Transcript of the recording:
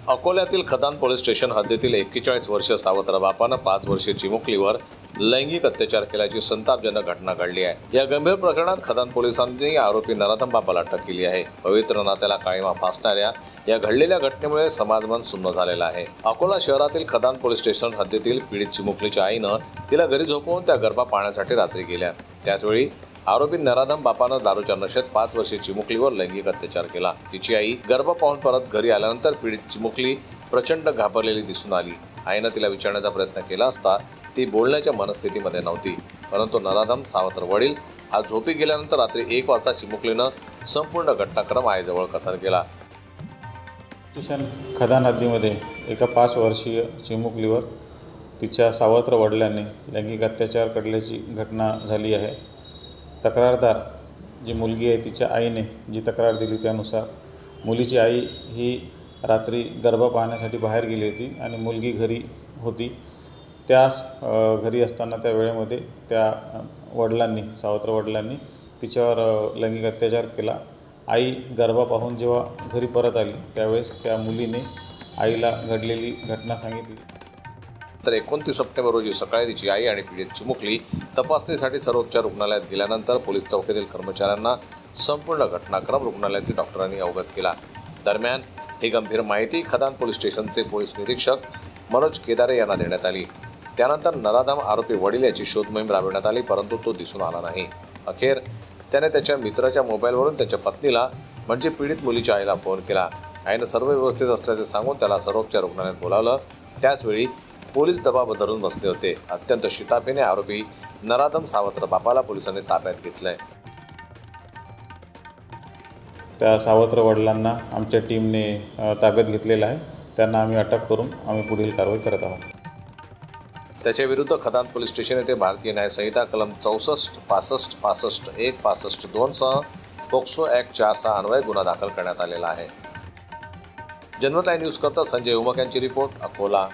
अकोल्यातील खदान police station हद्दीतील 41 वर्षीय सावत्र बापानं 5 वर्षीय चिमुकलीवर लैंगिक अत्याचार केल्याची संतापजनक घटना घडली आहे। या गंभीर प्रकरणात खदान पोलिसांनी आरोपी नराधम बापाला अटक केली आहे। पवित्र नात्याला काळीमा फासणाऱ्या या घडलेल्या घटनेमुळे समाजमन सुन्न झालेला आहे। अकोला शहरातील खदान पोलीस स्टेशन हद्दीतील पीडित चिमुकलीच्या आईनं तिला घरी झोपवून त्या गरबा पाहण्यासाठी रात्री गेल्या। त्याचवेळी आरोपी नराधम बापानं दारूच्या नशेत 5 वर्षीय चिमुकलीवर लैंगिक अत्याचार केला। तिची आई गरबा पाहून परत घरी आल्यानंतर पीडित चिमुकली प्रचंड घाबरलेली दिसून आली। आईनं तिला विचारण्याचा प्रयत्न केला असता ती बोलण्याच्या मनस्थितीमध्ये नव्हती, परंतु नराधम सावत्र वडील आज झोपी गेल्यानंतर रात्री 1 वाजता चिमुकलीनं संपूर्ण घटनाक्रम आईजवळ कथन केला। स्टेशन खदान हद्दीमध्ये एका 5 वर्षीय चिमुकलीवर तिच्या सावत्र वडिलांनी लैंगिक अत्याचार करण्याची घटना झाली आहे। तक्रारदार जी मुलगी आहे तिच्या आईने जी तक्रार दिली त्यानुसार मुलीची आई ही रात्री गरबा पाहण्यासाठी बाहेर गेली होती आणि मुलगी घरी होती। त्याच घरी असताना त्या वेळेमध्ये त्या वडिलांनी सावत्र वडिलांनी तिच्यावर लैंगिक अत्याचार केला। आई गरबा पाहून जेव्हा घरी परत आली त्यावेळेस त्या मुलीने आईला घडलेली घटना सांगितली। तर 29 सप्टेंबर रोजी सकाळी तिची आई आणि पीडित चिमुकली तपासणीसाठी सर्वोच्च रुग्णालयात गेल्यानंतर पोलीस चौकीतील कर्मचाऱ्यांना संपूर्ण घटनाक्रम रुग्णालयातील डॉक्टरांनी अवगत केला। दरम्यान ही गंभीर माहिती खदान पोलीस स्टेशनचे पोलीस निरीक्षक मनोज केदारे यांना देण्यात आली। त्यानंतर नराधम आरोपी वडील याची शोध मोहीम राबविण्यात आली, परंतु तो दिसून आला नाही। अखेर त्याने त्याच्या मित्राच्या मोबाईलवरून त्याच्या पत्नीला म्हणजे पीडित मुलीच्या आईला फोन केला। आईनं सर्व व्यवस्थित असल्याचे सांगून त्याला सर्वोच्च रुग्णालयात बोलावलं। त्याचवेळी पोलीस दबाव धरून बसले होते। अत्यंत शिताफीने आरोपी नराधम सावत्र बापाला पोलिसांनी ताब्यात घेतलंय। त्या सावत्र वडिलांना आमच्या टीमने ताब्यात घेतलेला आहे। त्यांना आम्ही अटक करून आम्ही पुढील कारवाई करत आहोत। त्याच्या विरुद्ध खदान पोलीस स्टेशन येथे भारतीय न्याय संहिता कलम 64, 65, 65, 1, 65, 2 सह पोक्सो ॲक्ट 4 अन्वये गुन्हा दाखल करण्यात आलेला आहे। जनमत लाईव्ह न्यूज करता संजय उमक यांची रिपोर्ट, अकोला।